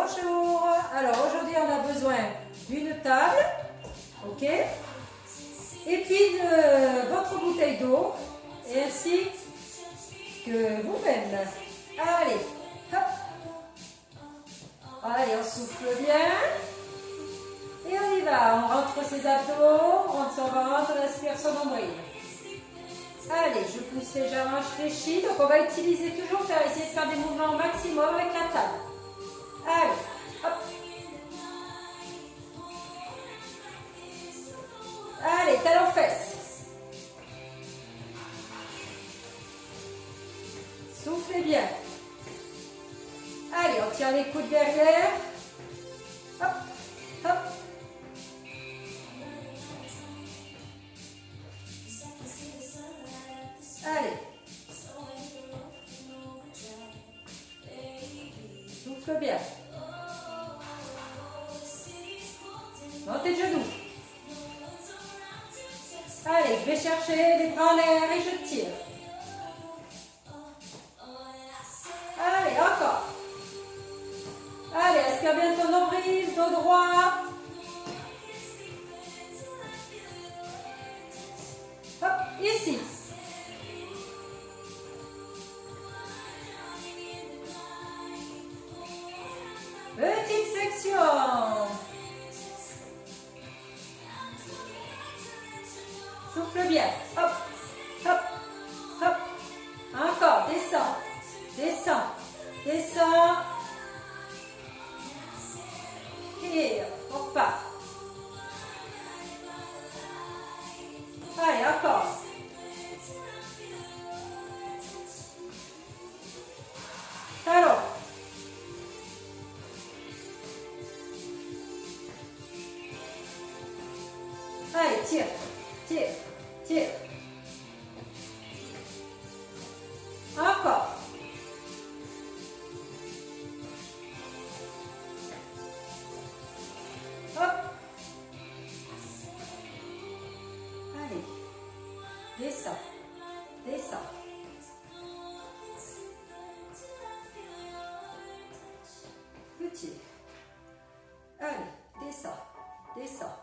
Bonjour, alors aujourd'hui on a besoin d'une table, ok, et puis de votre bouteille d'eau, et ainsi que vous-même. Allez, hop, allez on souffle bien, et on y va, on rentre ses abdos, on rentre son ventre, on inspire son nombril. Allez, je pousse légèrement, je fléchis, donc on va utiliser toujours, essayer de faire des mouvements au maximum avec la table. Allez, hop. Allez, talons fesses. Soufflez bien. Allez, on tient les coudes derrière. Hop, hop. Allez. Souffle bien. Montez de genoux. Allez, je vais chercher les bras en l'air et je tire. Allez, encore. Allez, aspire bien ton nombril, dos droit. Hop, ici. Petite flexion. Souffle bien. Hop, hop, hop. Encore, descends, descends, descends. Et on repart. Allez, encore. Talon. Allez, tire, tire, tire. Encore. Hop. Allez. Descends, descends. Petit. Allez, descends, descends,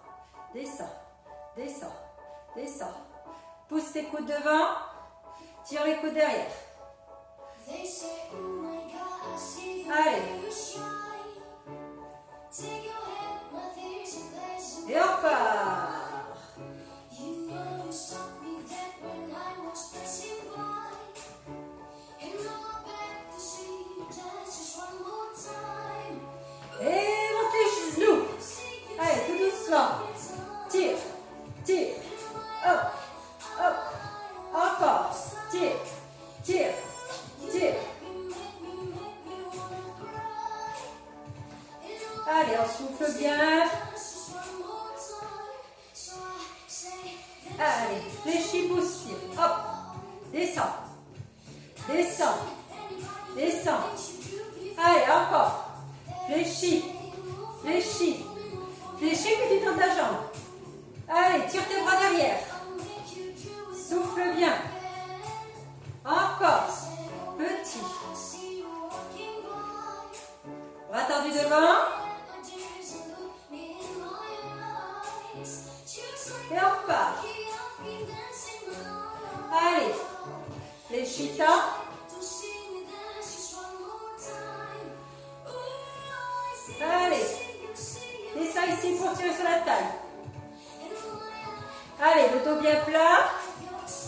descends. Descends, descends. Pousse tes coudes devant, tire les coudes derrière. Allez. Et on repart. Et montez les genoux. Allez, tout doucement. Tire. Tire, hop, hop, encore, tire, tire, tire. Allez, on souffle bien. Allez, fléchis, pousse, tire, hop, descends, descends, descends. Allez, encore, fléchis, fléchis, fléchis, puis tu tends ta jambe. Allez, tire tes bras derrière. Souffle bien. Encore. Petit. Bras tendus devant. Et on repart. Allez. Fléchis-toi. Allez. Descends ici pour tirer sur la taille. Allez, le dos bien plat.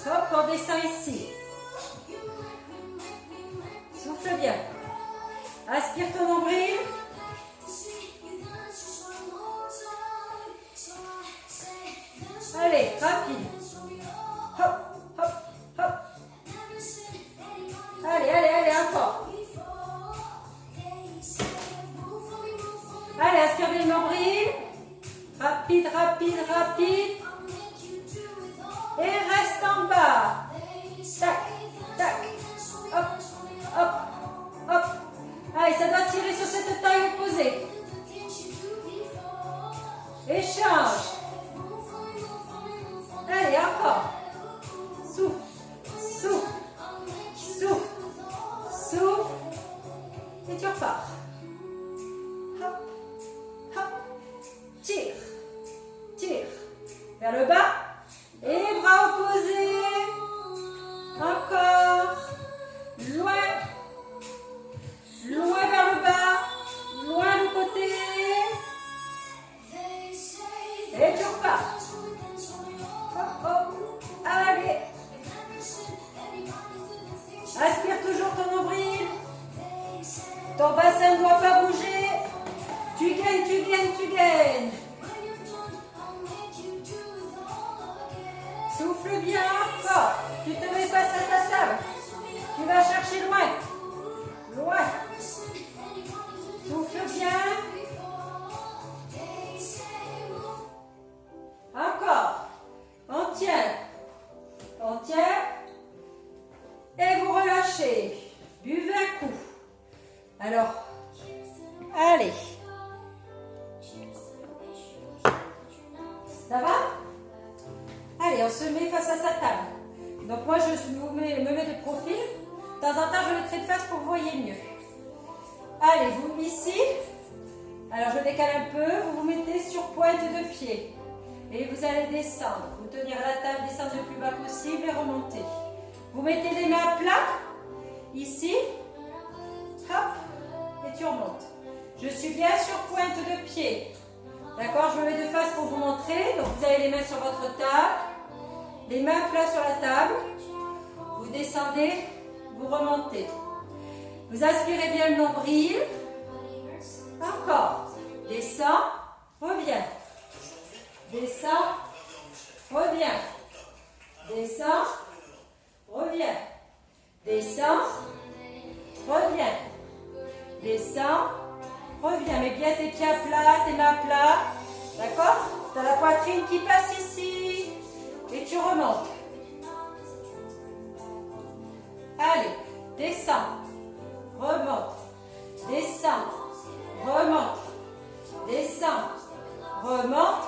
Hop, on descend ici. Souffle bien. Aspire ton nombril. Allez, rapide. Hop, hop, hop. Allez, allez, allez, encore. Allez, aspire bien le nombril. Rapide, rapide, rapide. Et reste en bas. Tac, tac. Hop, hop, hop. Allez, ça doit tirer sur cette taille opposée. Échange. Allez, encore. Souffle, souffle, souffle, souffle. Et tu repars. Vers le bas. Et bras opposés. Encore. Loin. Loin vers le bas. Loin le côté. Et tu repars. Hop, hop. Allez. Aspire toujours ton nombril. Ton bassin ne doit pas bouger. Tu gagnes, tu gagnes, tu gagnes. Souffle bien encore. Tu te mets face à ta table. Tu vas chercher loin. Loin. Souffle bien. Encore. On tient. On tient. Et vous relâchez. Buvez un coup. Alors, allez. Ça va? Allez, on se met face à sa table. Donc moi, je me mets de profil. De temps en temps, je le mettrai de face pour que vous voyez mieux. Allez, vous ici. Alors, je décale un peu. Vous vous mettez sur pointe de pied. Et vous allez descendre. Vous tenir à la table, descendre le plus bas possible et remonter. Vous mettez les mains à plat. Ici. Hop. Et tu remontes. Je suis bien sur pointe de pied. D'accord, je me mets de face pour vous montrer. Donc, vous avez les mains sur votre table. Les mains à plat sur la table. Vous descendez, vous remontez. Vous aspirez bien le nombril. Encore. Descends, reviens. Descends, reviens. Descends, reviens. Descends, reviens. Descends, reviens. Mets bien tes pieds à plat, tes mains à plat. D'accord? Tu as la poitrine qui passe ici. Et tu remontes. Allez, descends. Remonte. Descends. Remonte. Descends. Remonte.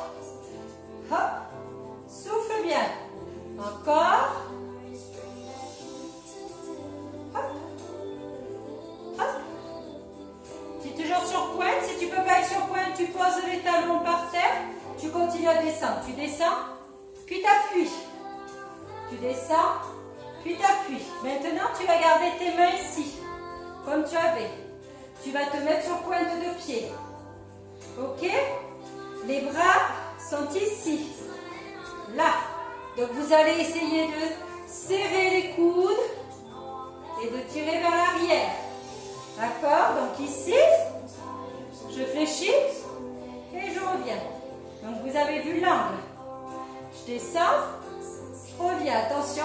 Hop. Souffle bien. Encore. Hop. Hop. Tu es toujours sur pointe. Si tu ne peux pas être sur pointe, tu poses les talons par terre. Tu continues à descendre. Tu descends, puis t'appuies. Tu descends, puis t'appuies. Maintenant, tu vas garder tes mains ici, comme tu avais. Tu vas te mettre sur pointe de pied. Ok? Les bras sont ici. Là. Donc, vous allez essayer de serrer les coudes et de tirer vers l'arrière. D'accord? Donc, ici, je fléchis et je reviens. Donc, vous avez vu l'angle. Je descends, je reviens. Attention,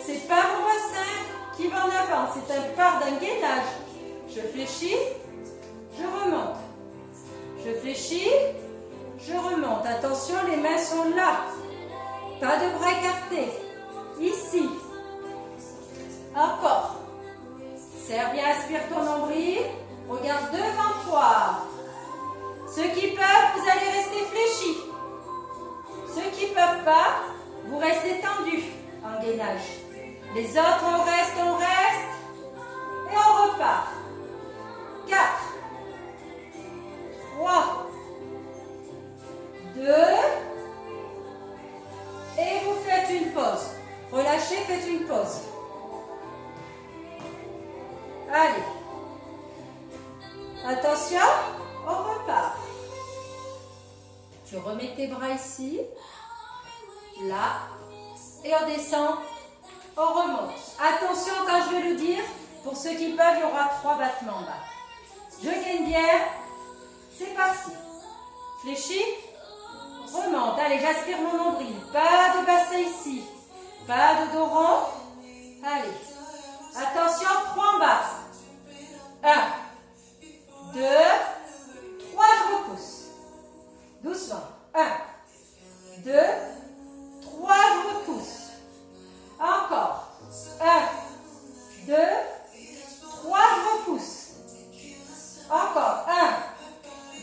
c'est pas mon bassin qui va en avant. C'est un part d'un gainage. Je fléchis, je remonte. Je fléchis, je remonte. Attention, les mains sont là. Pas de bras écartés. Ici. Encore. Serre bien, aspire ton nombril. Regarde devant toi. Ceux qui peuvent, vous allez rester fléchis. Ceux qui ne peuvent pas, vous restez tendus en gainage. Les autres, on reste. Et on repart. 4, 3, 2, et vous faites une pause. Relâchez, faites une pause. Allez. Attention, on repart. Tu remets tes bras ici, là, et on descend, on remonte. Attention quand je vais le dire, pour ceux qui peuvent, il y aura 3 battements en bas. Je gagne bien, c'est parti. Fléchis, remonte. Allez, j'aspire mon nombril. Pas de bassin ici, pas de dos rond. Allez, attention, 3 en bas. 1, 2, 3, je repousse. Doucement. 1, 2, 3, je repousse. Encore. 1, 2, 3, je repousse. Encore. 1,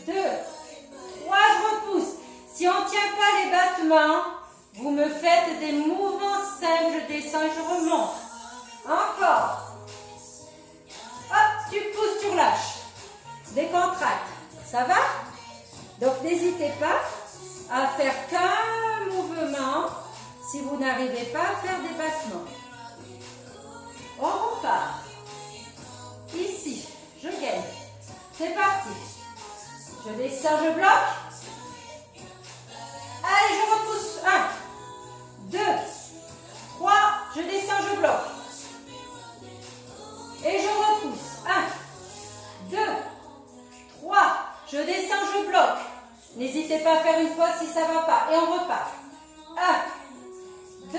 2, 3, je repousse. Si on ne tient pas les battements, vous me faites des mouvements simples. Je descends et je remonte. Encore. Hop, tu pousses, tu relâches. Décontracte. Ça va? Donc, n'hésitez pas à faire qu'un mouvement mouvement si vous n'arrivez pas à faire des battements. On repart. Ici, je gagne. C'est parti. Je descends, je bloque. Allez, je repousse. 1, 2, 3, je descends, je bloque. Et je repousse. 1, 2, 3, je descends, je bloque. N'hésitez pas à faire une pause si ça ne va pas. Et on repart. 1, 2,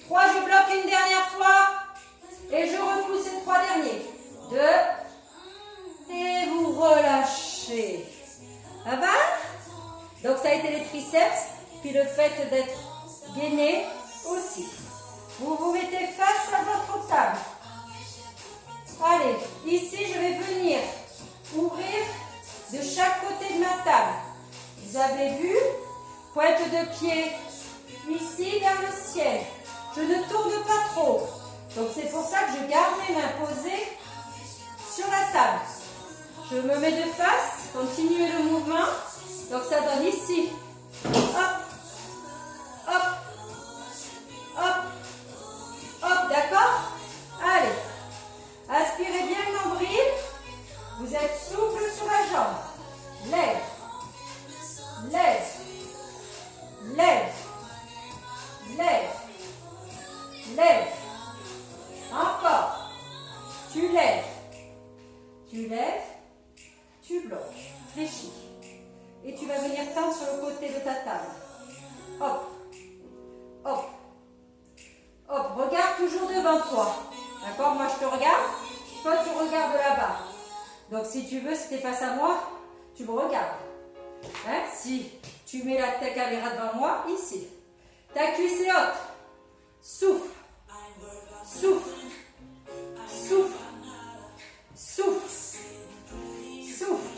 3, je bloque une dernière fois. Et je repousse les 3 derniers. 2. Et vous relâchez. Ça va? Donc ça a été les triceps. Puis le fait d'être gainé aussi. Vous vous mettez face à votre table. Allez, ici je vais venir ouvrir de chaque côté de ma table. Vous avez vu? Pointe de pied ici vers le ciel. Je ne tourne pas trop. Donc c'est pour ça que je garde mes mains posées sur la table. Je me mets de face, continuez le mouvement. Donc ça donne ici. Hop, hop, hop, hop, d'accord? Allez, aspirez bien le nombril. Vous êtes souple sur la jambe. Lève, lève, lève, lève, lève. Encore. Tu lèves, tu bloques, fléchis. Et tu vas venir tendre sur le côté de ta table. Hop, hop, hop. Regarde toujours devant toi. D'accord? Moi, je te regarde. Toi, tu regardes là-bas. Donc, si tu veux, si tu es face à moi, tu me regardes. Hein? Si tu mets ta caméra devant moi, ici. Ta cuisse est haute. Souffle. Souffle. Souffle. Souffle. Souffle.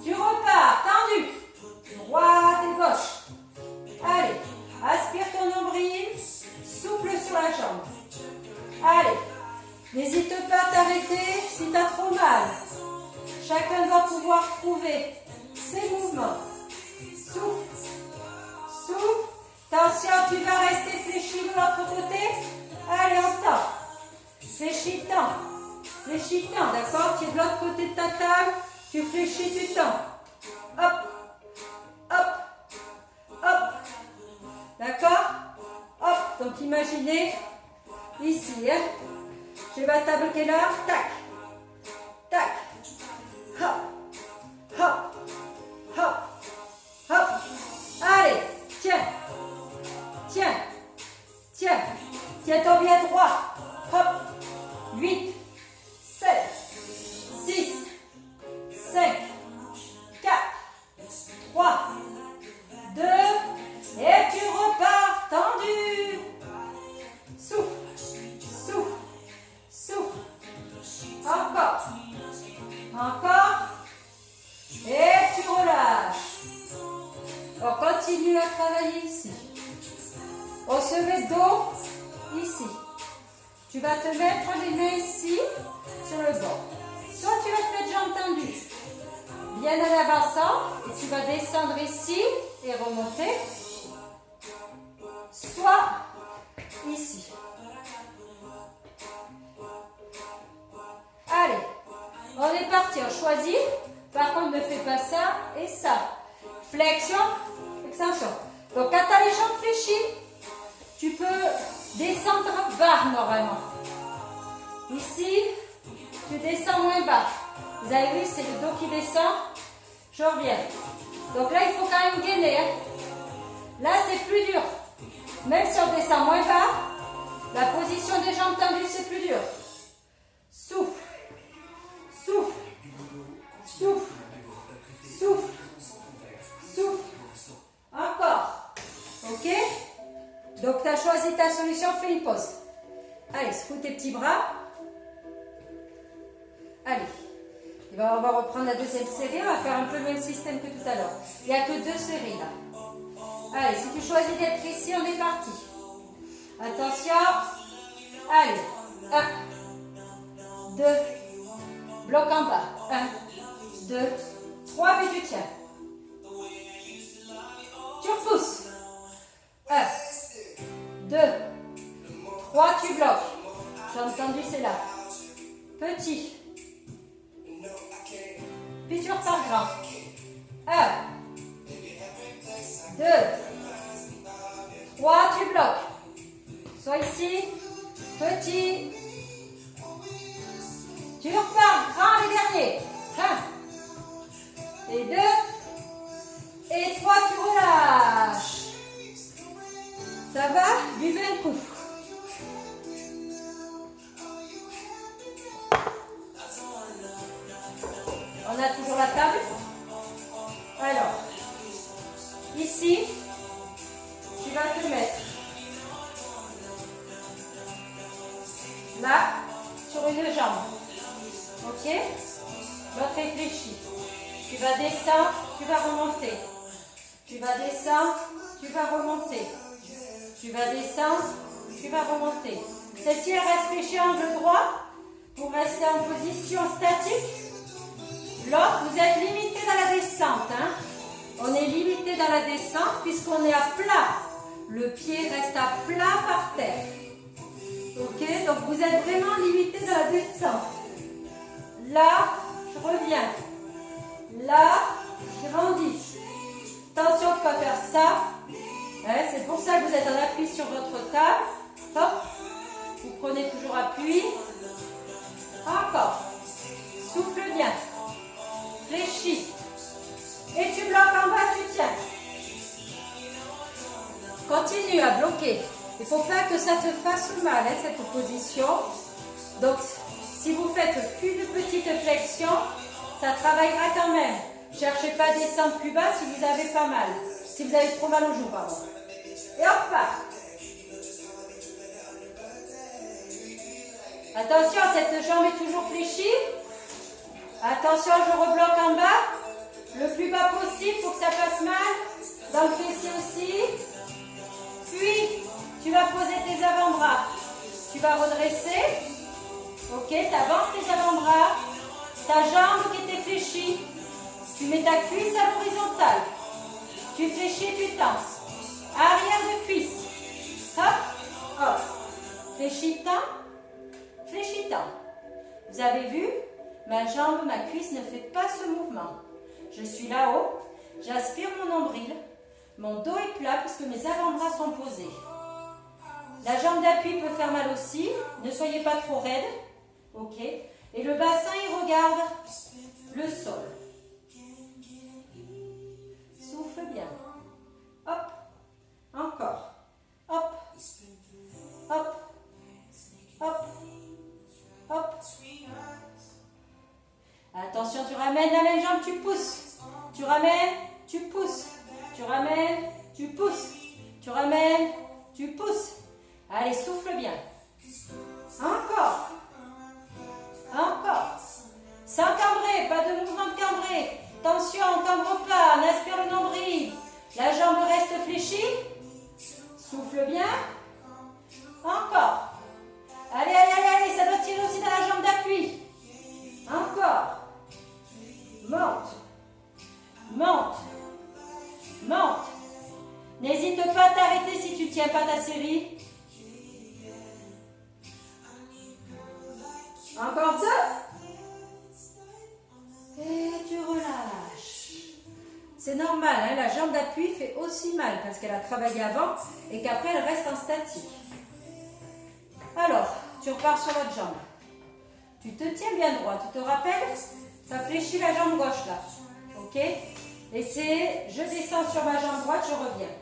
Tu repars, tendu. Droite et gauche. Allez, aspire ton nombril. Souple sur la jambe. Allez, n'hésite pas à t'arrêter si tu as trop mal. Chacun doit pouvoir trouver ses mouvements. Souffle. Souffle. Attention, tu vas rester fléchi de l'autre côté. Allez, on tend. Fléchis, tends. Fléchis, tends, d'accord? Tu es de l'autre côté de ta table. Tu fléchis, tu tends. Hop, hop, hop. D'accord? Hop, donc imaginez ici, hein? J'ai ma table qui est là. Tac, tac. Hop, hop, hop, hop. Allez, tiens, tiens, tiens. Tiens ton bien droit. Hop. 8, 7, 6, 5, 4, 3, 2, et tu repars tendu. Souffle, souffle, souffle. Encore, encore, et tu relâches. On continue à travailler ici. On se met dos ici. Tu vas te mettre les mains ici, sur le bord. Soit tu vas te mettre jambes tendues, bien en avançant, et tu vas descendre ici et remonter. Soit ici. Allez, on est parti, on choisit. Par contre, ne fais pas ça et ça. Flexion, extension. Donc, quand tu as les jambes fléchies, tu peux descendre bas normalement. Ici, tu descends moins bas. Vous avez vu, c'est le dos qui descend. Je reviens. Donc là, il faut quand même gainer. Hein. Là, c'est plus dur. Même si on descend moins bas, la position des jambes tendues, c'est plus dur. Souffle. Souffle. Souffle. Souffle. Souffle. Encore. Ok? Donc, tu as choisi ta solution, fais une pause. Allez, secoue tes petits bras. Allez. On va reprendre la deuxième série. On va faire un peu le même système que tout à l'heure. Il n'y a que 2 séries là. Allez, si tu choisis d'être ici, on est parti. Attention. Allez. 1, 2. Bloc en bas. 1, 2, 3. Puis tu tiens. Tu repousses. 3, tu bloques. J'ai entendu, c'est là. Petit. Puis tu repars grand. 1, 2, 3, tu bloques. Sois ici. Petit. Tu repars grand les derniers. 1 et 2 et 3, tu relâches. Ça va? Buvez un coup. On a toujours la table. Alors, ici, tu vas te mettre là, sur une jambe. Ok? L'autre réfléchit. Tu vas descendre, tu vas remonter. Tu vas descendre, tu vas remonter. Tu vas descendre, tu vas remonter. Celle-ci, elle reste fléchie angle droit pour rester en position statique. L'autre, vous êtes limité dans la descente. Hein? On est limité dans la descente puisqu'on est à plat. Le pied reste à plat par terre. Ok? Donc vous êtes vraiment limité dans la descente. Là, je reviens. Là, je grandis. Attention de ne pas faire ça. Hein? C'est pour ça que vous êtes en appui sur votre table. Hop. Vous prenez toujours appui. Encore. Souffle bien. Fléchis. Et tu bloques en bas, tu tiens. Continue à bloquer. Il ne faut pas que ça te fasse mal, hein, cette position. Donc, si vous faites qu'une petite flexion, ça travaillera quand même. Cherchez pas à descendre plus bas si vous avez pas mal. Si vous avez trop mal aux joues, pardon. Et hop là. Attention, cette jambe est toujours fléchie. Attention, je rebloque en bas. Le plus bas possible pour que ça fasse mal. Dans le fessier aussi. Puis, tu vas poser tes avant-bras. Tu vas redresser. Ok, tu avances tes avant-bras. Ta jambe qui était fléchie. Tu mets ta cuisse à l'horizontale. Tu fléchis, tu tends. Arrière de cuisse. Hop, hop. Fléchis, tends. Fléchis, tends. Vous avez vu? Ma jambe, ma cuisse ne fait pas ce mouvement. Je suis là-haut, j'aspire mon nombril, mon dos est plat puisque mes avant-bras sont posés. La jambe d'appui peut faire mal aussi, ne soyez pas trop raide. Ok. Et le bassin, il regarde le sol. Souffle bien. Hop, encore. Hop, hop, hop, hop. Attention, tu ramènes la même jambe, tu pousses. Tu ramènes, tu pousses. Tu ramènes, tu pousses. Tu ramènes, tu pousses. Allez, souffle bien. Encore. Encore. Sans cambrer, pas de mouvement de cambré. Attention, on ne cambre pas, on aspire le nombril. La jambe reste fléchie. Souffle bien. Encore. Allez, allez, allez, allez, ça doit tirer aussi dans la jambe d'appui. Encore. Monte. Monte. Monte. N'hésite pas à t'arrêter si tu ne tiens pas ta série. Encore 2. Et tu relâches. C'est normal, hein, la jambe d'appui fait aussi mal parce qu'elle a travaillé avant et qu'après elle reste en statique. Alors, tu repars sur l'autre jambe. Tu te tiens bien droit. Tu te rappelles? Ça fléchit la jambe gauche là. Ok? Et c'est, je descends sur ma jambe droite, je reviens.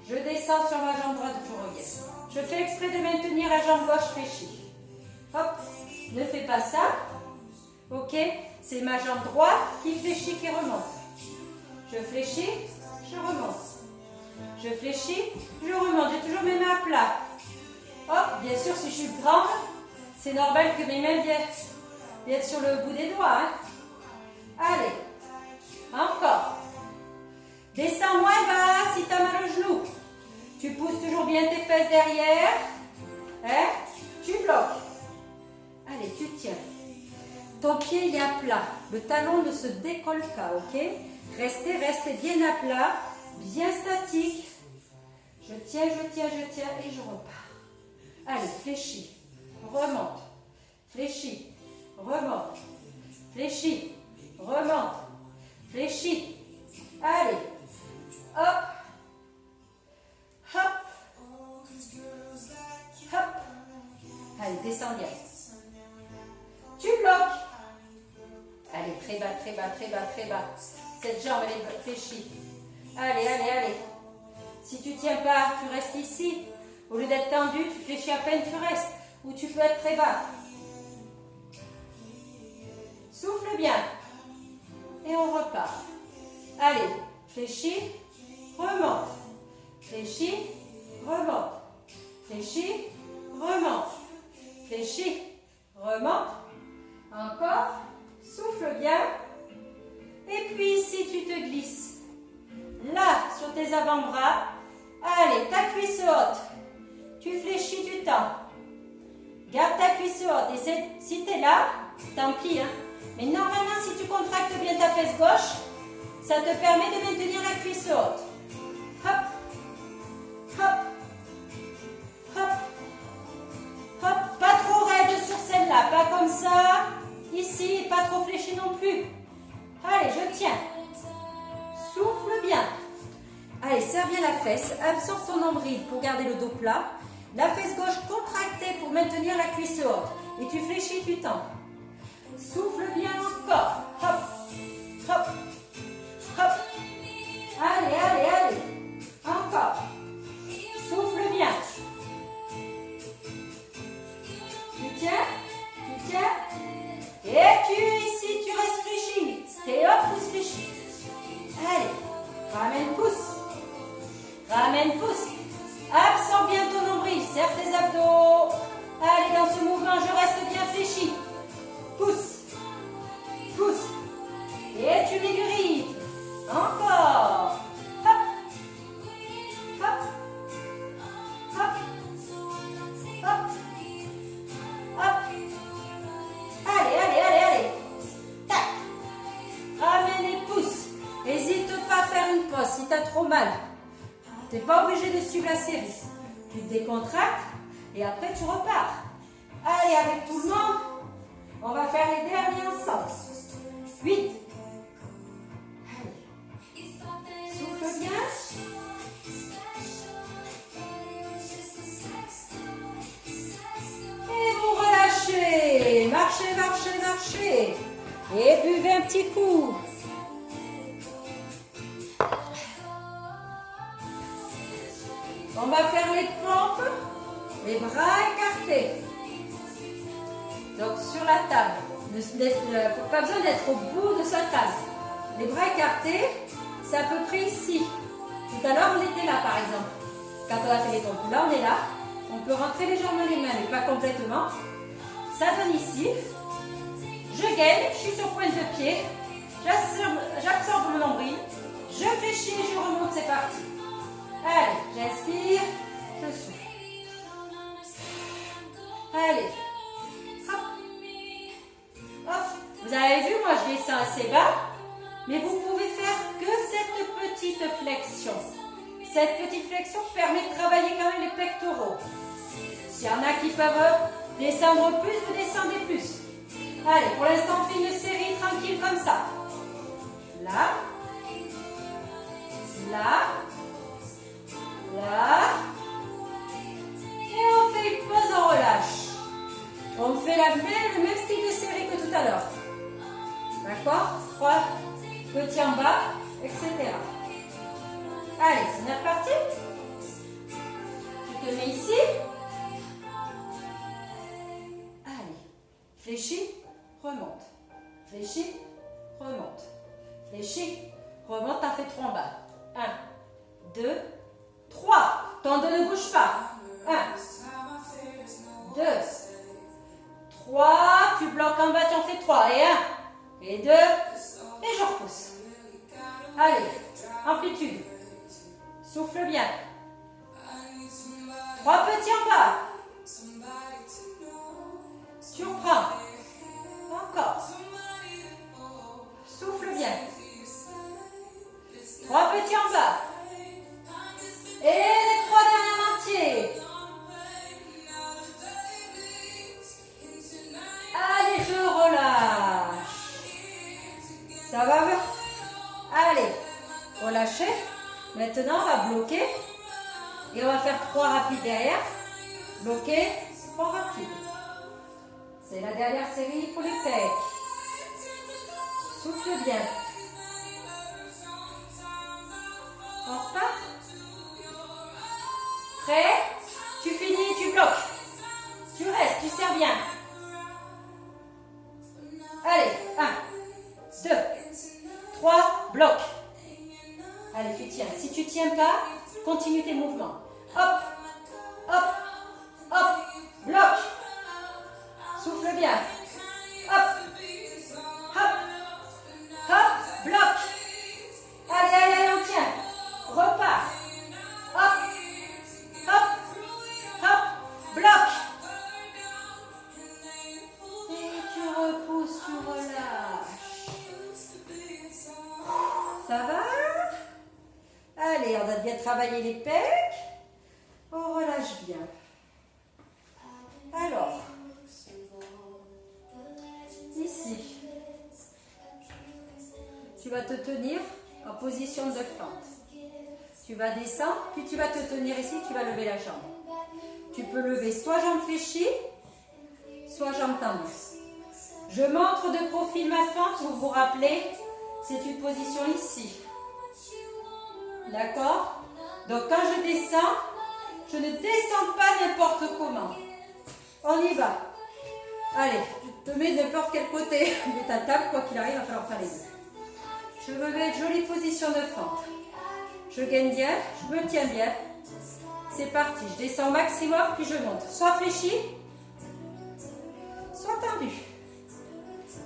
Je descends sur ma jambe droite, je reviens. Je fais exprès de maintenir la jambe gauche fléchie. Hop, ne fais pas ça. Ok? C'est ma jambe droite qui fléchit, qui remonte. Je fléchis, je remonte. Je fléchis, je remonte. J'ai toujours mes mains à plat. Hop, bien sûr, si je suis grande, c'est normal que mes mains viennent sur le bout des doigts. Hein? Allez, encore. Descends moins bas si tu as mal au genou. Tu pousses toujours bien tes fesses derrière. Hein? Tu bloques. Allez, tu tiens. Ton pied il est à plat. Le talon ne se décolle pas, ok? Restez bien à plat, bien statique. Je tiens, je tiens, je tiens et je repars. Allez, fléchis, remonte, fléchis, remonte, fléchis, remonte, fléchis. Allez, hop, hop, hop. Allez, descends bien. Tu bloques. Allez, très bas, très bas, très bas, très bas. Cette jambe, elle est fléchie. Allez, allez, allez. Si tu ne tiens pas, tu restes ici. Au lieu d'être tendu, tu fléchis à peine, tu restes. Ou tu peux être très bas. Souffle bien. Et on repart. Allez, fléchis, remonte. Fléchis, remonte. Fléchis, remonte. Fléchis, remonte. Encore. Souffle bien. Et puis ici, tu te glisses. Là, sur tes avant-bras. Allez, ta cuisse haute. Tu fléchis, tu tends. Garde ta cuisse haute. Et si tu es là, tant pis. Hein. Mais normalement, si tu contractes bien ta fesse gauche, ça te permet de maintenir la cuisse haute. Hop, hop, hop, hop. Pas trop raide sur celle-là, pas comme ça. Ici, pas trop fléchi non plus. Allez, je tiens. Souffle bien. Allez, serre bien la fesse. Absorbe ton nombril pour garder le dos plat. La fesse gauche contractée pour maintenir la cuisse haute. Et tu fléchis, tu tends. Souffle bien encore. Hop, hop, hop. Allez, allez, allez. Encore. Souffle bien. Tu tiens, tu tiens. Et ici, tu restes fléchi. Et hop, pousse fléchi. Allez, ramène, pousse. Ramène, pousse. Absorbe bien ton nombril. Serre tes abdos. Allez, dans ce mouvement, je reste bien fléchi. Pousse. Pousse. Et tu mets du rythme. Encore. Hop. Hop. Hop. Hop. Hop. Allez, allez, allez, allez. Tac. Ramène et pousse. N'hésite pas à faire une pause si tu as trop mal. Tu n'es pas obligé de suivre la série. Tu te décontractes et après tu repars. Allez, avec tout le monde, on va faire les derniers ensemble. 8. Allez. Souffle bien. Et vous relâchez. Marchez, marchez, marchez. Et buvez un petit coup. On va faire les pompes, les bras écartés. Donc sur la table. Il ne faut pas besoin d'être au bout de sa table. Les bras écartés, c'est à peu près ici. Tout à l'heure, on était là par exemple. Quand on a fait les pompes, là on est là. On peut rentrer légèrement les mains, mais pas complètement. Ça donne ici. Je gaine, je suis sur pointe de pied. J'absorbe le nombril. Je fléchis et je remonte, c'est parti. Allez, j'inspire, je souffle. Allez, hop, hop. Vous avez vu, moi je descends assez bas, mais vous pouvez faire que cette petite flexion. Cette petite flexion permet de travailler quand même les pectoraux. S'il y en a qui peuvent descendre plus, vous descendez plus. Allez, pour l'instant, on fait une série tranquille comme ça. Là, là. Là. Et on fait une pause, on relâche. On fait le même style de série que tout à l'heure. D'accord? 3 petits en bas, etc. Allez, on est reparti. Tu te mets ici. Allez. Fléchis, remonte. Fléchis, remonte. Fléchis, remonte, t'en fais 3 en bas. 1, 2, 3. Ton dos ne bouge pas. 1, 2, 3. Tu bloques en bas, tu en fais 3. Et 1, et 2, et je repousse. Allez, amplitude. Souffle bien. 3 petits en bas. Tu reprends. Encore. Souffle bien. 3 petits en bas. Et les 3 Ça va? Allez, relâchez. Maintenant, on va bloquer. Et on va faire 3 rapides derrière. Bloquer, 3 rapides. C'est la dernière série pour les pecs. Souffle bien. On repart. Prêt? Tu finis, tu bloques. Tu restes, tu serres bien. Allez, 1, 2, 3, bloc. Allez, tu tiens. Si tu ne tiens pas, continue tes mouvements. Hop, hop, hop, bloc. Souffle bien. Hop, hop, hop, bloc. Allez, allez, allez, on tient. Repars. Hop, hop, hop, bloc. Et tu repousses, tu relâches. Ça va? Allez, on va bien travailler les pecs. On relâche bien. Alors, ici, tu vas te tenir en position de fente. Tu vas descendre, puis tu vas te tenir ici, tu vas lever la jambe. Tu peux lever soit jambe fléchie, soit jambe tendue. Je montre de profil ma fente, vous vous rappelez, c'est une position ici. D'accord? Donc quand je descends, je ne descends pas n'importe comment. On y va. Allez, tu te mets de n'importe quel côté de ta table, quoi qu'il arrive, il va falloir faire les deux. Je me mets une jolie position de fente. Je gagne bien, je me tiens bien. C'est parti, je descends au maximum, puis je monte. Soit fléchi, soit tendu.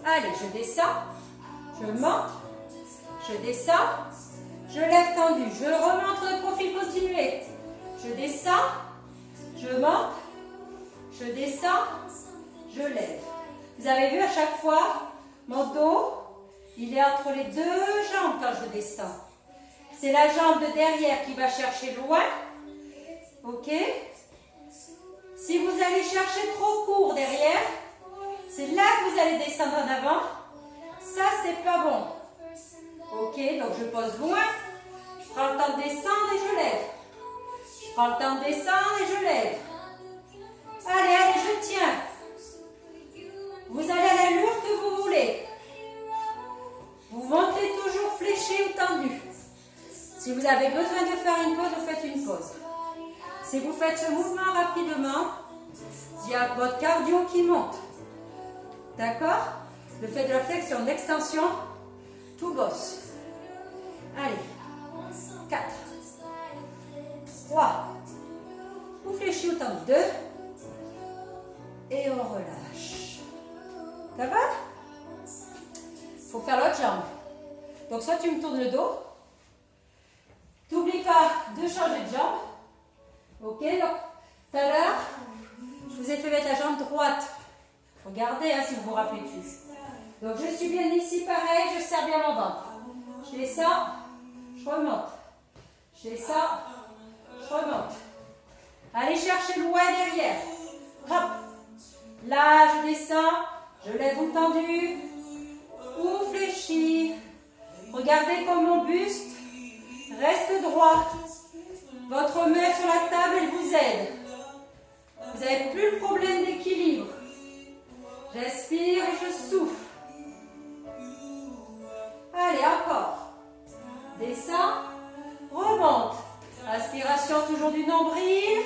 Allez, je descends, je monte, je descends, je lève tendu, je remonte le profil continué. Je descends, je monte, je descends, je lève. Vous avez vu à chaque fois, mon dos, il est entre les deux jambes quand je descends. C'est la jambe de derrière qui va chercher loin. Ok? Si vous allez chercher trop court derrière, c'est là que vous allez descendre en avant. Ça, c'est pas bon. Ok? Donc, je pose loin. Je prends le temps de descendre et je lève. Je prends le temps de descendre et je lève. Allez, allez, je tiens. Vous allez à l'allure que vous voulez. Vous montez toujours fléché ou tendu. Si vous avez besoin de faire une pause, vous faites une pause. Si vous faites ce mouvement rapidement, il y a votre cardio qui monte. D'accord? Le fait de la flexion, de l'extension, tout bosse. Allez. 4. 3. Vous fléchissez autant de 2. Et on relâche. Ça va? Il faut faire l'autre jambe. Donc soit tu me tournes le dos. N'oublie pas de changer de jambe. Ok, donc tout à l'heure, je vous ai fait mettre la jambe droite. Regardez hein, si vous vous rappelez plus. Donc je suis bien ici, pareil, je serre bien mon ventre. Je descends, je remonte. Je descends, je remonte. Allez chercher loin derrière. Hop. Là, je descends, je lève ou tendu, ou fléchi. Regardez comme mon buste reste droit. Votre main sur la table, elle vous aide. Vous n'avez plus le problème d'équilibre. J'inspire et je souffle. Allez, encore. Descends, remonte. Inspiration toujours du nombril.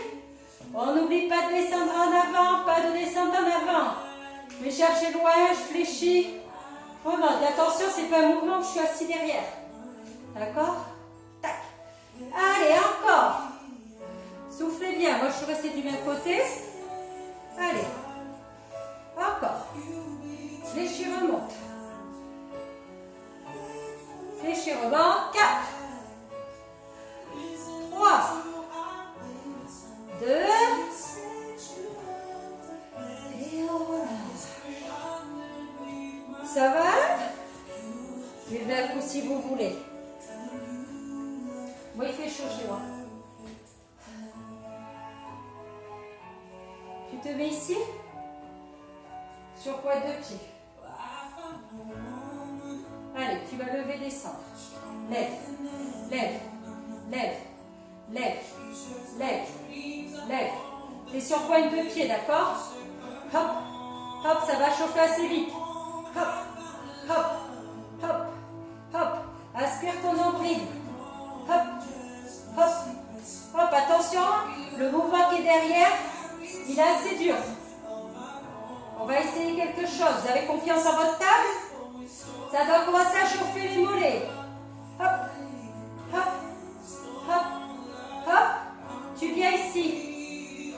On n'oublie pas de descendre en avant, pas de descendre en avant. Je vais chercher loin, je fléchis. Remonte. Et attention, ce n'est pas un mouvement où je suis assis derrière. D'accord? Tac. Allez, encore. Soufflez bien. Moi, je suis restée du même côté. Allez. Encore. Fléchis, remonte. Fléchis, remonte. 4. 3. 2. Et on relâche. Ça va? Levez un coup si vous voulez. Moi, il fait chaud chez moi. Tu te mets ici? Sur pointe de pied. Allez, tu vas lever, descendre. Lève, lève, lève, lève, lève, lève. Tu es sur pointe de pied, d'accord? Hop, hop, ça va chauffer assez vite. Hop, hop, hop, hop. Aspire ton nombril. Hop, hop, hop. Attention, le mouvement qui est derrière, il est assez dur. On va essayer quelque chose. Vous avez confiance en votre table? Ça doit commencer à chauffer les mollets. Hop, hop, hop, hop. Tu viens ici.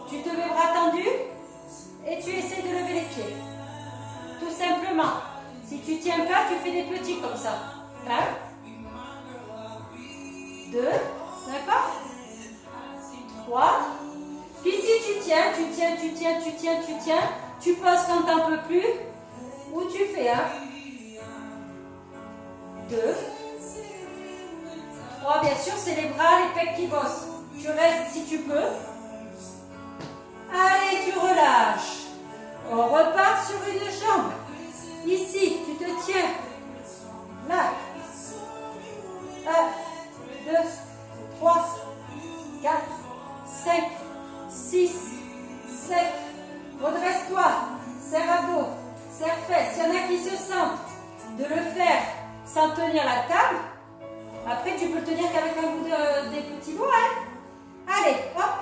Tu te mets bras tendus et tu essaies de lever les pieds. Tout simplement. Si tu ne tiens pas, tu fais des petits comme ça. 1, 2, d'accord? 3. Puis si tu tiens, tu poses quand tu n'en peux plus, ou tu fais 1, 2, 3. Bien sûr, c'est les bras, les pecs qui bossent. Tu restes si tu peux. Allez, tu relâches. On repart sur une jambe. Ici, tu te tiens. Là. 1, 2, 3, 4, 5, 6, 7. Redresse-toi. Serre abdos. Serre fesses. Il y en a qui se sentent de le faire sans tenir la table. Après, tu peux le tenir qu'avec un bout des petits doigts. Hein? Allez, hop.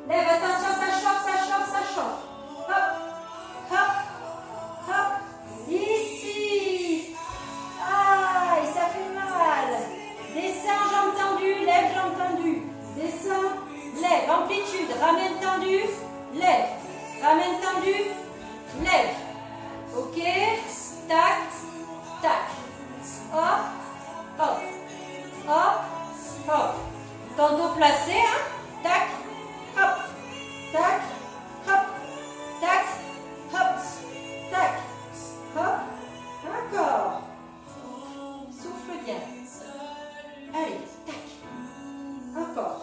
Lève, attention, ça chauffe, ça chauffe, ça chauffe. Hop, hop, hop. Ici. Aïe, ça fait mal. Descends, jambes tendues, lève, jambes tendues. Descends, lève, amplitude, ramène tendu, lève. Ramène tendu, lève. Ok. Tac, tac. Hop, hop, hop, hop. Ton dos placé, hein. Tac, hop, tac, hop, tac, hop, tac, hop. Encore. Souffle bien. Allez, tac. Encore.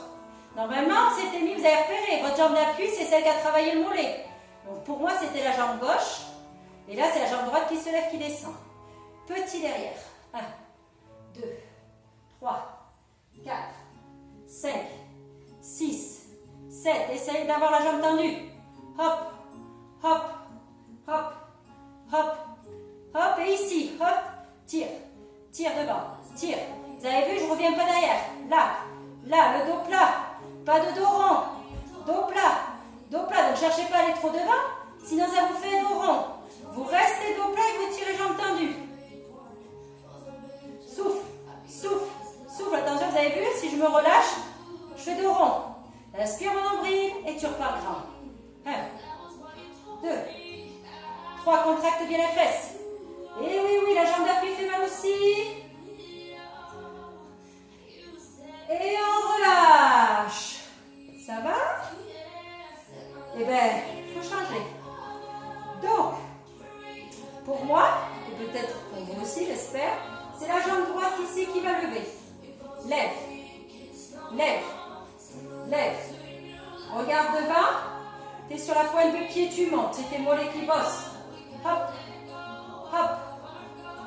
Normalement, c'était mis, vous avez repéré, votre jambe d'appui, c'est celle qui a travaillé le mollet. Donc pour moi, c'était la jambe gauche. Et là, c'est la jambe droite qui se lève, qui descend. Petit derrière. 1, 2, 3, 4, 5, 6, 7. Essaye d'avoir la jambe tendue. Hop, hop, hop, hop, hop. Et ici, hop, tire, tire devant, tire. Vous avez vu, je ne reviens pas derrière. Là, là, le dos plat. Pas de dos rond. Dos plat, dos plat. Donc, cherchez pas à aller trop devant, sinon ça vous fait un dos rond. Vous restez dos plat et vous tirez jambes tendues. Souffle, souffle, souffle. Attention, vous avez vu, si je me relâche, je fais dos rond. Inspire mon nombril et tu repars grand. 1, 2, 3, contracte bien les fesses. Et oui, oui, la jambe d'appui fait mal aussi. Et on relâche. Ça va? Eh bien, il faut changer. Donc, pour moi, et peut-être pour vous aussi, j'espère, c'est la jambe droite ici qui va lever. Lève, lève, lève. Regarde devant. Tu es sur la pointe de pied, tu montes. C'est tes mollets qui bossent. Hop, hop,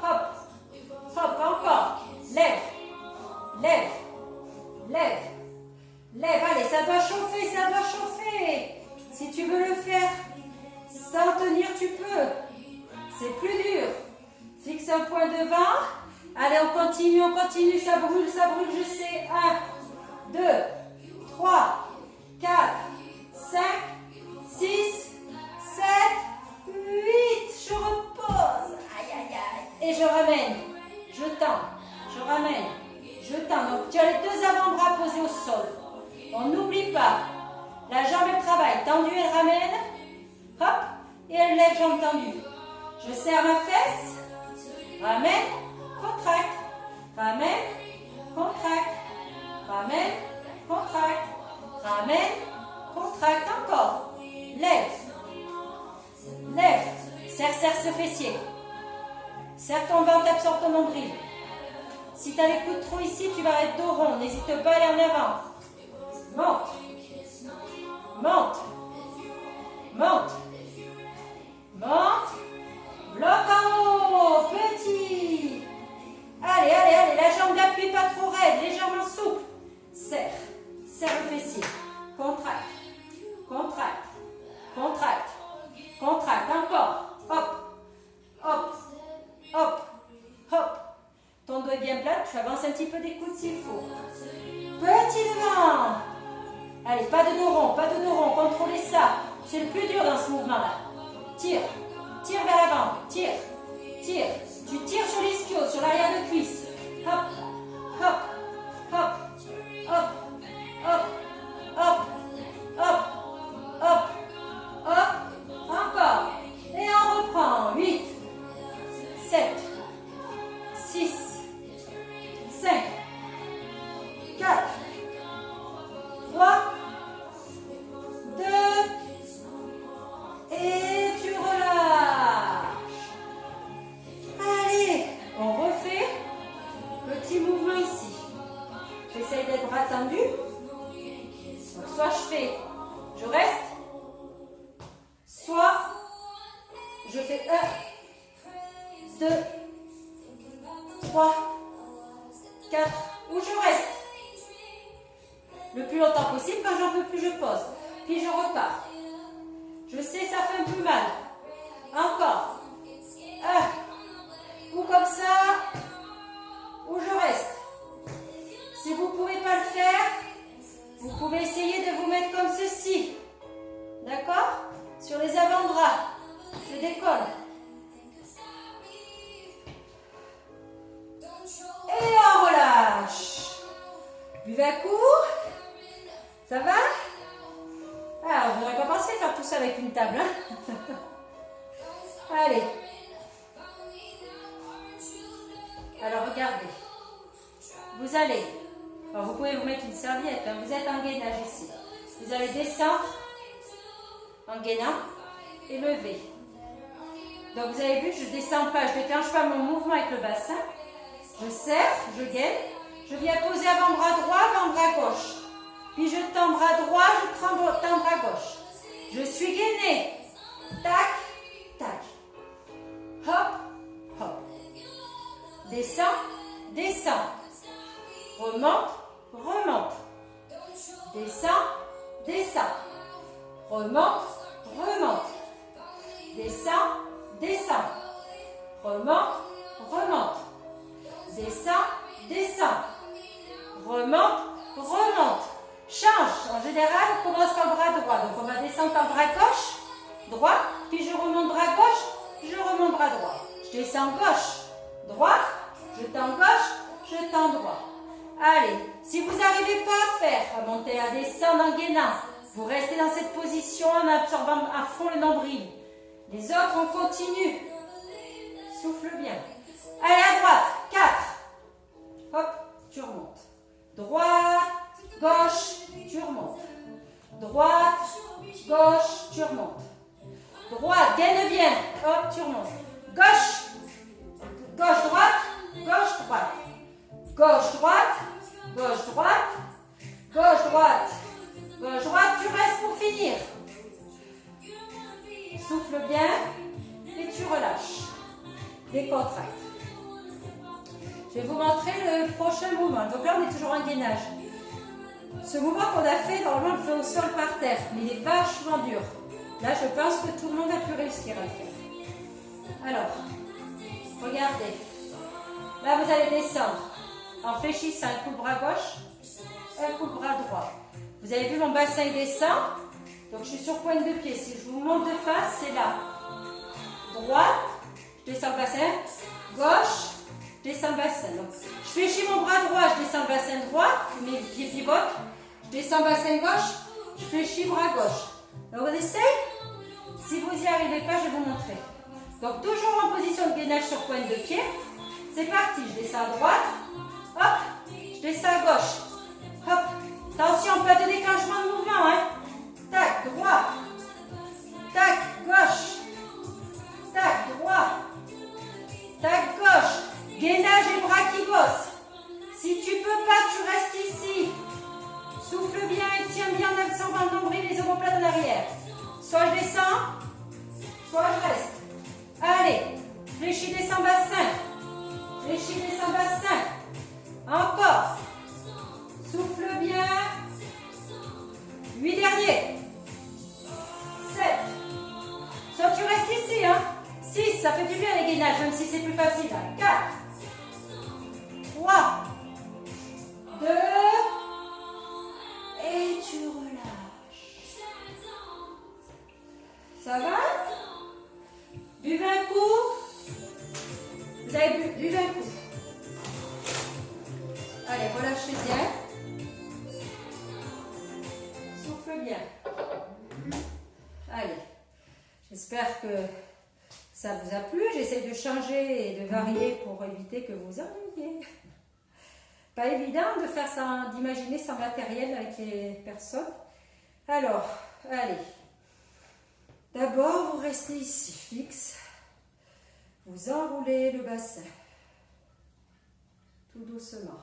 hop, hop, encore. Lève, lève, lève, lève. Allez, ça doit chauffer, ça doit chauffer. Si tu veux le faire sans tenir, tu peux. C'est plus dur. Fixe un point devant. Allez, on continue, ça brûle, je sais. 1, 2, 3, 4, 5, 6, 7, 8. Je repose. Aïe, aïe, aïe. Et je ramène. Je tends. Je ramène. Je tends. Donc, tu as les deux avant-bras posés au sol. On n'oublie pas. La jambe, elle travaille. Tendue, elle ramène. Hop. Et elle lève, jambe tendue. Je serre ma fesse. Ramène. Contracte. Ramène. Contracte. Ramène. Contracte. Ramène. Contracte. Encore. Lève. Lève. Serre, serre ce fessier. Serre ton ventre, absorbe ton nombril. Si tu as les coudes trop ici, tu vas être dos rond. N'hésite pas à aller en avant. Monte. Monte. Monte. Monte. Bloc en haut. Petit. est bien plate, tu avances un petit peu des coudes s'il faut. Petit devant. Allez, pas de dos rond, contrôlez ça. C'est le plus dur dans ce mouvement-là. Tire, tire vers l'avant, tire, tire. Tu tires sur l'ischio, sur l'arrière de cuisse. Hop, hop, hop, hop, hop, hop, hop, hop, hop. Encore. Et on reprend. 8, 7, 6, 5, 4, 3, 2, et tu relâches. Allez, on refait. Petit mouvement ici. J'essaie d'être bras tendus. Donc soit je reste, soit je fais 1, 2, 3, 4, ou je reste. Le plus longtemps possible, quand j'en peux plus, je pose. Puis je repars. Je sais, ça fait un peu mal. Encore. 1. Ou comme ça, ou je reste. Si vous ne pouvez pas le faire, vous pouvez essayer de vous mettre comme ceci. D'accord? Sur les avant-bras. Je décolle. Et on relâche. Buvez un coup. Ça va? Ah, vous n'aurez pas pensé faire tout ça avec une table. Hein? Allez. Alors regardez. Vous allez. Alors vous pouvez vous mettre une serviette. Hein, vous êtes en gainage ici. Vous allez descendre en gainant et lever. Donc vous avez vu, je ne descends pas, je ne déclenche pas mon mouvement avec le bassin. Je serre, je gaine. Je viens poser avant-bras droit, avant-bras gauche. Puis je tends bras droit, je tends bras gauche. Je suis gainée. Tac, tac. Hop, hop. Descends, descends. Remonte, remonte. Descends, descends. Remonte, remonte. Descends, descends. Remonte, remonte. Descends, descends. Remonte, remonte. Change. En général, on commence par le bras droit. Donc, on va descendre par le bras gauche, droit. Puis, je remonte bras gauche, je remonte bras droit. Je descends gauche, droite. Je tends gauche, je tends droit. Allez, si vous n'arrivez pas à faire, à monter, à descendre en gainant, vous restez dans cette position en absorbant à fond le nombril. Les autres, on continue. Souffle bien. Allez, à droite. 4. Hop, tu remontes. Droite, gauche, tu remontes. Droite, gauche, tu remontes. Droite, gaine bien. Hop, tu remontes. Gauche, gauche, droite, gauche, droite. Gauche, droite, gauche, droite, gauche, droite, gauche, droite. Tu restes pour finir. Souffle bien et tu relâches. Décontracte. Je vais vous montrer le prochain mouvement. Donc là, on est toujours en gainage. Ce mouvement qu'on a fait, normalement, on le fait au sol par terre, mais il est vachement dur. Là, je pense que tout le monde a pu réussir à le faire. Alors, regardez. Là, vous allez descendre en fléchissant un coup de bras gauche, un coup de bras droit. Vous avez vu, mon bassin il descend. Donc, je suis sur pointe de pied. Si je vous monte de face, c'est là. Droite, je descends le bassin. Gauche, je descends le bassin. Donc, je fléchis mon bras droit, je descends le bassin droit. Mes pieds pivotent. Je descends le bassin gauche, je fléchis bras gauche. Donc, on essaye. Si vous n'y arrivez pas, je vais vous montrer. Donc, toujours en position de gainage sur pointe de pied. C'est parti. Je descends à droite. Hop, je descends à gauche. Hop. Attention, pas de déclenchement de mouvement. Hein. Tac, droit. Tac, gauche. Tac, droit. Tac, gauche. Gainage et bras qui bossent. Si tu peux pas, tu restes ici. Souffle bien et tiens bien en absorbant le nombril et les omoplates en arrière. Soit je descends, soit je reste. Allez, fléchis, descends, bassin. Fléchis, descends, bassin. Encore. Souffle bien. 8 derniers. 7. Soit tu restes ici. Hein. 6, ça fait du bien les gainages, même si c'est plus facile. 4. Allez, relâchez bien. Souffle bien. Allez, j'espère que ça vous a plu. J'essaie de changer et de varier pour éviter que vous ennuyiez. Pas évident de faire ça, d'imaginer sans matériel avec les personnes. Alors, allez. D'abord, vous restez ici, fixe. Vous enroulez le bassin. Tout doucement.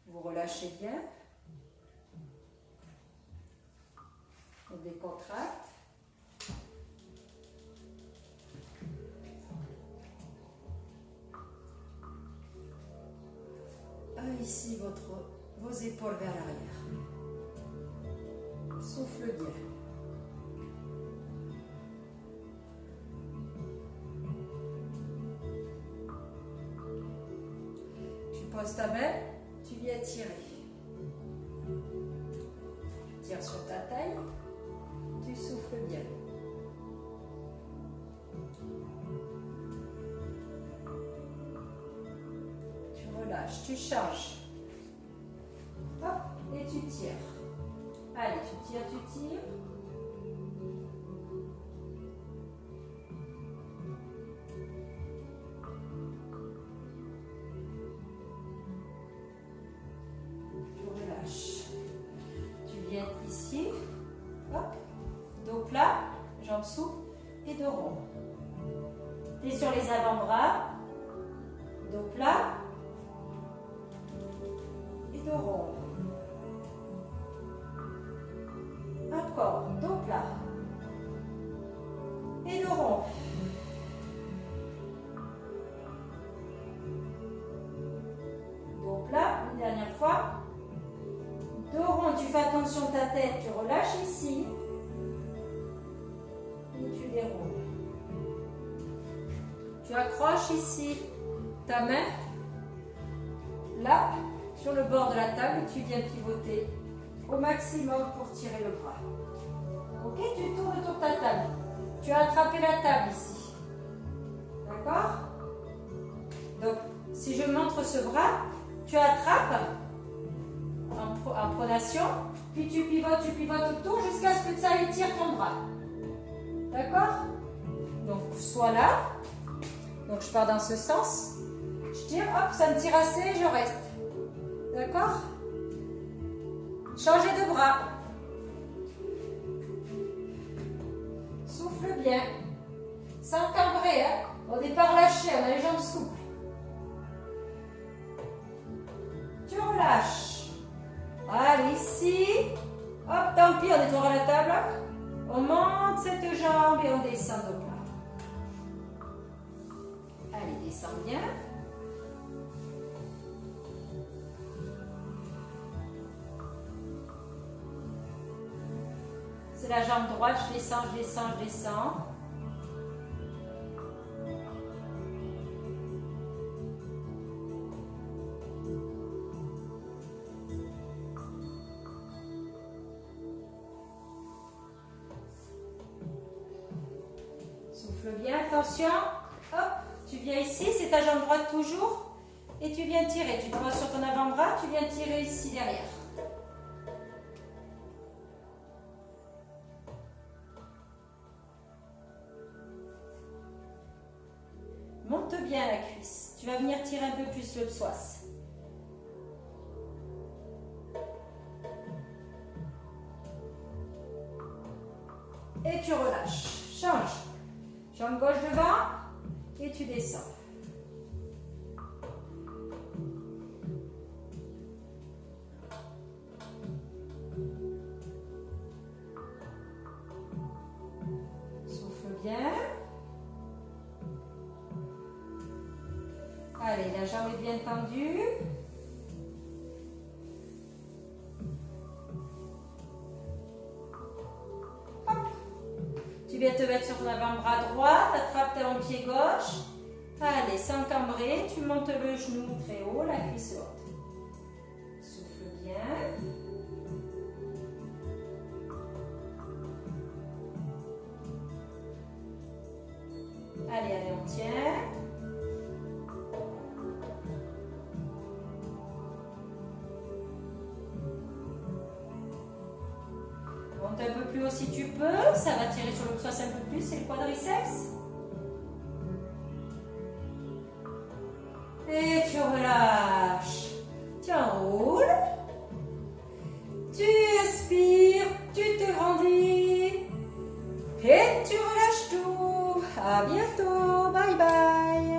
Vous relâchez bien. On décontracte. Ici, vos épaules vers l'arrière. Souffle bien. Tu poses ta main, tu viens tirer. Tu tires sur ta taille, tu souffles bien. Relâche, tu changes. Hop, et tu tires. Allez, tu tires, tu tires. Tu relâches. Tu viens ici. Hop, dos plat, jambes souples et dos rond. Tu es sur les avant-bras. Dos plat. Dos rond. Encore, dos plat. Et dos rond. Dos plat, une dernière fois. Dos rond, tu fais attention à ta tête, tu relâches ici. Et tu déroules. Tu accroches ici ta main. Là. Sur le bord de la table, tu viens pivoter au maximum pour tirer le bras. Ok, tu tournes autour de ta table. Tu as attrapé la table ici. D'accord? Donc, si je montre ce bras, tu attrapes en pronation, puis tu pivotes autour jusqu'à ce que ça étire ton bras. D'accord? Donc, soit là. Donc, je pars dans ce sens. Je tire, hop, ça me tire assez, je reste. D'accord? Changez de bras. Souffle bien. Sans cambrer, hein? Au départ lâché, on a les jambes souples. Tu relâches. Allez, ici. Hop, tant pis, on est toujours à la table. On monte cette jambe et on descend au plat. Allez, descends bien. C'est la jambe droite, je descends, je descends, je descends. Souffle bien, attention. Hop, tu viens ici, c'est ta jambe droite toujours. Et tu viens tirer, tu te poses sur ton avant-bras, tu viens tirer ici derrière. Monte bien la cuisse. Tu vas venir tirer un peu plus le psoas. Et tu relâches. Change. Jambe gauche devant. Et tu descends. Souffle bien. Allez, la jambe est bien tendue. Hop. Tu viens te mettre sur ton avant-bras droit, attrape ton pied gauche. Allez, sans cambrer, tu montes le genou très haut, la cuisse haute. Souffle bien. Allez, on tient. Monte un peu plus haut si tu peux. Ça va tirer sur le psoas un peu plus. C'est le quadriceps. Et tu relâches. Tu enroules. Tu inspires. Tu te grandis. Et tu relâches tout. À bientôt. Bye bye.